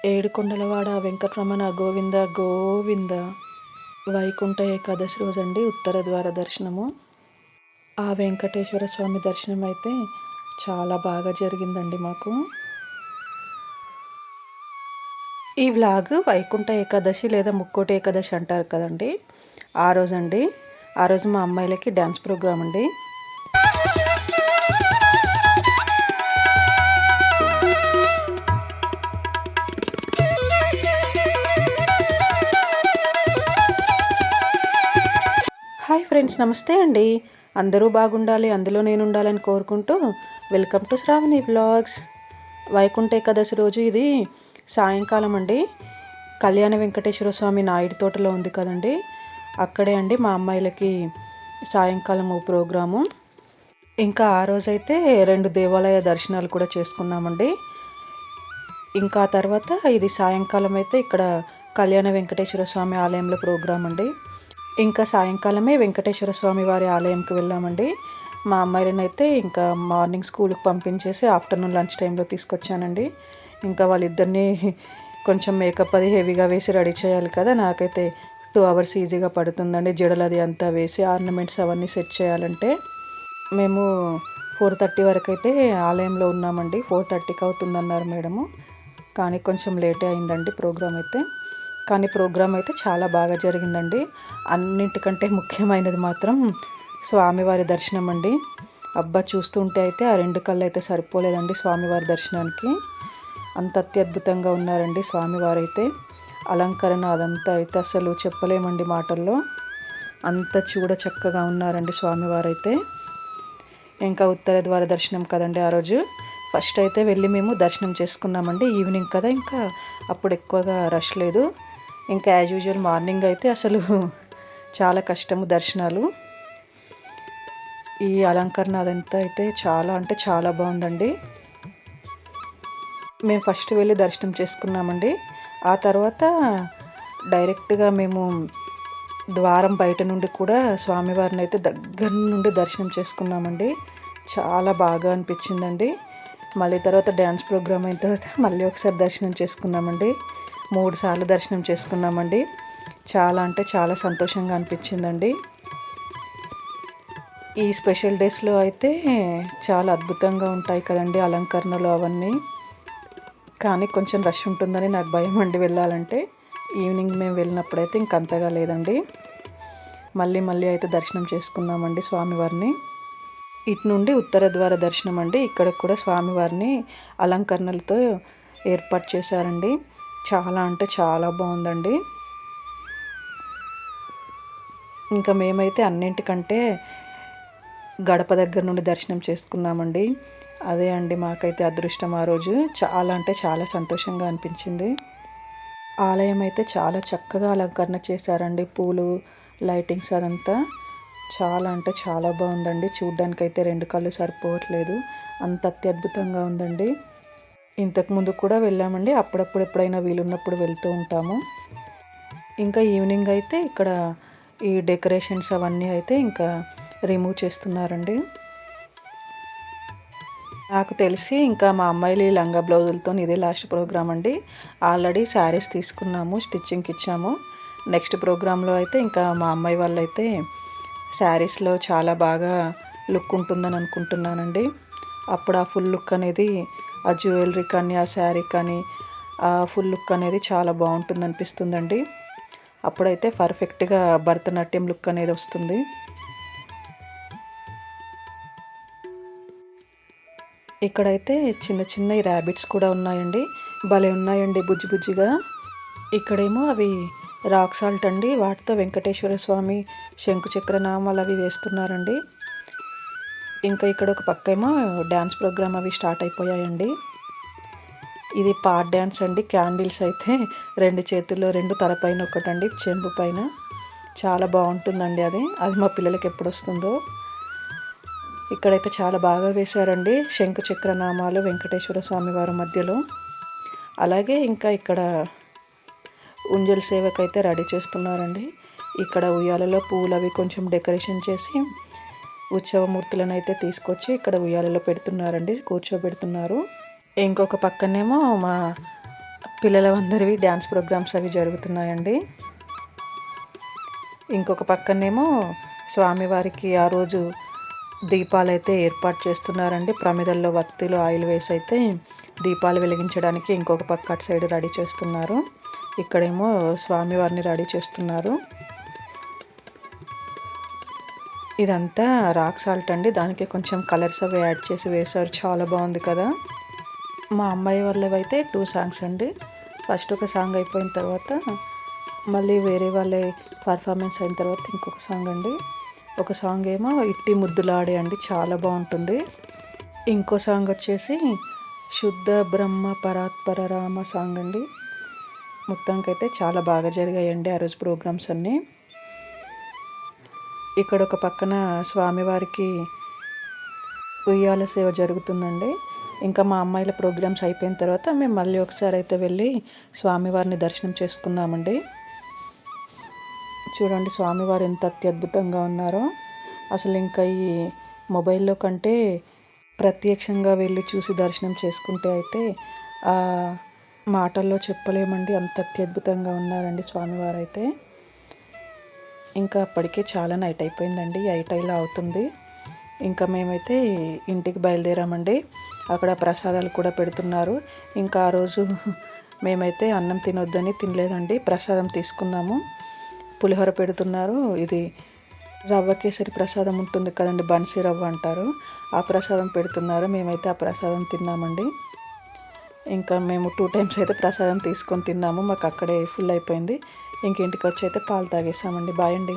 ఏడుకొండలవాడ వెంకటరమణ గోవింద గోవింద. వైకుంఠ ఏకాదశి రోజండి ఉత్తర ద్వార దర్శనము. ఆ వెంకటేశ్వర స్వామి దర్శనం అయితే చాలా బాగా జరిగిందండి మాకు. ఈ వ్లాగ్ వైకుంఠ ఏకాదశి లేదా ముక్కోటి ఏకాదశి అంటారు కదండి, ఆ రోజండి. ఆ రోజు మా అమ్మాయిలకి డ్యాన్స్ ప్రోగ్రామ్ అండి. హాయ్ ఫ్రెండ్స్, నమస్తే అండి. అందరూ బాగుండాలి, అందులో నేను ఉండాలని కోరుకుంటూ welcome to Sravani vlogs. Vaikuntha Ekadashi రోజు ఇది సాయంకాలం అండి. కళ్యాణ వెంకటేశ్వర స్వామి నాయుడు తోటలో ఉంది కదండి, అక్కడే అండి మా అమ్మాయిలకి సాయంకాలము ప్రోగ్రాము. ఇంకా ఆ రోజైతే 2 దేవాలయ దర్శనాలు కూడా చేసుకున్నామండి. ఇంకా తర్వాత ఇది సాయంకాలం అయితే ఇక్కడ కళ్యాణ వెంకటేశ్వర స్వామి ఆలయంలో ప్రోగ్రాం అండి. ఇంకా సాయంకాలమే వెంకటేశ్వర స్వామి వారి ఆలయంకి వెళ్ళామండి. మా అమ్మాయిలను అయితే ఇంకా మార్నింగ్ స్కూల్కి పంపించేసి ఆఫ్టర్నూన్ లంచ్ టైంలో తీసుకొచ్చానండి. ఇంకా వాళ్ళిద్దరినీ కొంచెం మేకప్ అది హెవీగా వేసి రెడీ చేయాలి కదా, నాకైతే 2 hours ఈజీగా పడుతుందండి. జడలు అది అంతా వేసి ఆర్నమెంట్స్ అవన్నీ సెట్ చేయాలంటే. మేము 4:30 వరకు అయితే ఆలయంలో ఉన్నామండి. 4:30కి అవుతుందన్నారు మేడము, కానీ కొంచెం లేటే అయిందండి ప్రోగ్రామ్ అయితే. కానీ ప్రోగ్రామ్ అయితే చాలా బాగా జరిగిందండి. అన్నింటికంటే ముఖ్యమైనది మాత్రం స్వామివారి దర్శనం అండి. అబ్బా, చూస్తుంటే అయితే ఆ 2 కళ్ళు అయితే సరిపోలేదండి స్వామివారి దర్శనానికి. అంత అత్యద్భుతంగా ఉన్నారండి స్వామివారు అయితే. అలంకరణ అదంతా అయితే అసలు చెప్పలేమండి మాటల్లో. అంత చూడ చక్కగా ఉన్నారండి స్వామివారు అయితే. ఇంకా ఉత్తర ద్వార దర్శనం కదండి ఆ రోజు. ఫస్ట్ అయితే వెళ్ళి మేము దర్శనం చేసుకున్నామండి. ఈవినింగ్ కదా, ఇంకా అప్పుడు ఎక్కువగా రష్ లేదు. ఇంకా యాజ్ యూజువల్ మార్నింగ్ అయితే అసలు చాలా కష్టము దర్శనాలు. ఈ అలంకరణ అదంతా అయితే చాలా అంటే చాలా బాగుందండి. మేము ఫస్ట్ వెళ్ళి దర్శనం చేసుకున్నామండి. ఆ తర్వాత డైరెక్ట్గా మేము ద్వారం బయట నుండి కూడా స్వామివారిని అయితే దగ్గర నుండి దర్శనం చేసుకున్నామండి. చాలా బాగా అనిపించిందండి. మళ్ళీ తర్వాత డ్యాన్స్ ప్రోగ్రామ్ అయిన తర్వాత మళ్ళీ ఒకసారి దర్శనం చేసుకున్నామండి. 3 సార్లు దర్శనం చేసుకున్నామండి. చాలా అంటే చాలా సంతోషంగా అనిపించిందండి. ఈ స్పెషల్ డేస్లో అయితే చాలా అద్భుతంగా ఉంటాయి కదండి అలంకరణలు అవన్నీ. కానీ కొంచెం రష్ ఉంటుందని నాకు భయం అండి వెళ్ళాలంటే. ఈవినింగ్ మేము వెళ్ళినప్పుడైతే ఇంకంతగా లేదండి. మళ్ళీ అయితే దర్శనం చేసుకున్నామండి స్వామివారిని. ఇటు నుండి ఉత్తర ద్వార దర్శనం అండి. ఇక్కడ కూడా స్వామివారిని అలంకరణలతో ఏర్పాటు చేశారండి. చాలా అంటే చాలా బాగుందండి. ఇంకా మేమైతే అన్నింటికంటే గడప దగ్గర నుండి దర్శనం చేసుకున్నామండి. అదే అండి మాకైతే అదృష్టం ఆ రోజు. చాలా అంటే చాలా సంతోషంగా అనిపించింది. ఆలయం అయితే చాలా చక్కగా అలంకరణ చేశారండి. పూలు, లైటింగ్స్ అదంతా చాలా అంటే చాలా బాగుందండి. చూడ్డానికైతే 2 కళ్ళు సరిపోవట్లేదు, అంత అత్యద్భుతంగా ఉందండి. ఇంతకుముందు కూడా వెళ్ళామండి. అప్పుడప్పుడు ఎప్పుడైనా వీలున్నప్పుడు వెళ్తూ ఉంటాము. ఇంకా ఈవినింగ్ అయితే ఇక్కడ ఈ డెకరేషన్స్ అవన్నీ అయితే ఇంకా రిమూవ్ చేస్తున్నారండి. నాకు తెలిసి ఇంకా మా అమ్మాయిలు లంగా బ్లౌజులతో ఇదే లాస్ట్ ప్రోగ్రామ్ అండి. ఆల్రెడీ శారీస్ తీసుకున్నాము, స్టిచ్చింగ్కి ఇచ్చాము. నెక్స్ట్ ప్రోగ్రాంలో అయితే ఇంకా మా అమ్మాయి వాళ్ళైతే శారీస్లో చాలా బాగా లుక్ ఉంటుందని అనుకుంటున్నానండి. అప్పుడు ఆ ఫుల్ లుక్ అనేది, ఆ జ్యువెలరీ కానీ ఆ శారీ కానీ ఆ ఫుల్ లుక్ అనేది చాలా బాగుంటుంది అనిపిస్తుందండి. అప్పుడైతే పర్ఫెక్ట్గా భరతనాట్యం లుక్ అనేది వస్తుంది. ఇక్కడైతే చిన్న చిన్న ర్యాబిట్స్ కూడా ఉన్నాయండి. భలే ఉన్నాయండి బుజ్జి బుజ్జిగా. ఇక్కడేమో అవి రాక్ సాల్ట్ అండి. వాటితో వెంకటేశ్వర స్వామి శంకు చక్ర నామాలు అవి వేస్తున్నారండి. ఇంకా ఇక్కడ ఒక పక్క ఏమో డ్యాన్స్ ప్రోగ్రామ్ అవి స్టార్ట్ అయిపోయాయండి. ఇది పార్ట్ డ్యాన్స్ అండి. క్యాండిల్స్ అయితే 2 చేతుల్లో 2 తలపైన ఒకటండి, చెంబు పైన. చాలా బాగుంటుందండి అది మా పిల్లలకి ఎప్పుడు వస్తుందో. ఇక్కడైతే చాలా బాగా వేశారండి శంకు చక్ర నామాలు వెంకటేశ్వర స్వామి వారి మధ్యలో. అలాగే ఇంకా ఇక్కడ ఉంజల్ సేవకైతే రెడీ చేస్తున్నారండి. ఇక్కడ ఉయ్యాలలో పూలు అవి కొంచెం డెకరేషన్ చేసి ఉత్సవమూర్తులను అయితే తీసుకొచ్చి ఇక్కడ ఉయ్యాలలో పెడుతున్నారండి, కూర్చోబెడుతున్నారు. ఇంకొక పక్కనేమో మా పిల్లలందరివి డ్యాన్స్ ప్రోగ్రామ్స్ అవి జరుగుతున్నాయండి. ఇంకొక పక్కనేమో స్వామివారికి ఆ రోజు దీపాలైతే ఏర్పాటు చేస్తున్నారండి. ప్రమిదల్లో వత్తులు ఆయిల్ వేసి అయితే దీపాలు వెలిగించడానికి ఇంకొక పక్క అటు సైడ్ రెడీ చేస్తున్నారు. ఇక్కడేమో స్వామివారిని రెడీ చేస్తున్నారు. ఇదంతా రాక్ సాల్ట్ అండి. దానికి కొంచెం కలర్స్ అవి యాడ్ చేసి వేశారు. చాలా బాగుంది కదా. మా అమ్మాయి వాళ్ళవైతే 2 సాంగ్స్ అండి. ఫస్ట్ ఒక సాంగ్ అయిపోయిన తర్వాత మళ్ళీ వేరే వాళ్ళే పర్ఫార్మెన్స్ అయిన తర్వాత ఇంకొక సాంగ్ అండి. ఒక సాంగ్ ఏమో ఇట్టి ముద్దులాడే అండి, చాలా బాగుంటుంది. ఇంకో సాంగ్ వచ్చేసి శుద్ధ బ్రహ్మ పరాత్పర రామ సాంగ్ అండి. మొత్తానికైతే చాలా బాగా జరిగాయండి ఆ రోజు ప్రోగ్రామ్స్ అన్నీ. ఇక్కడ ఒక పక్కన స్వామివారికి ఉయ్యాల సేవ జరుగుతుందండి. ఇంకా మా అమ్మాయిల ప్రోగ్రామ్స్ అయిపోయిన తర్వాత మేము మళ్ళీ ఒకసారి అయితే వెళ్ళి స్వామివారిని దర్శనం చేసుకున్నామండి. చూడండి స్వామివారు ఎంత అత్యద్భుతంగా ఉన్నారో. అసలు ఇంకా ఈ మొబైల్లో కంటే ప్రత్యక్షంగా వెళ్ళి చూసి దర్శనం చేసుకుంటే అయితే ఆ మాటల్లో చెప్పలేమండి, అంత అత్యద్భుతంగా ఉన్నారండి స్వామివారు అయితే. ఇంకా అప్పటికే చాలా నైట్ అయిపోయిందండి, 8 ఇలా అవుతుంది. ఇంకా మేమైతే ఇంటికి బయలుదేరామండి. అక్కడ ప్రసాదాలు కూడా పెడుతున్నారు. ఇంకా ఆ రోజు మేమైతే అన్నం తినొద్దని తినలేదండి, ప్రసాదం తీసుకున్నాము. పులిహోర పెడుతున్నారు. ఇది రవ్వ కేసరి ప్రసాదం ఉంటుంది కదండి, బన్సీ రవ్వ అంటారు, ఆ ప్రసాదం పెడుతున్నారు. మేమైతే ఆ ప్రసాదం తిన్నామండి. ఇంకా మేము 2 టైమ్స్ అయితే ప్రసాదం తీసుకొని తిన్నాము. మాకు అక్కడే ఫుల్ అయిపోయింది. ఇంక ఇంటికి వచ్చి అయితే పాలు తాగేసామండి. బాయ్ అండి.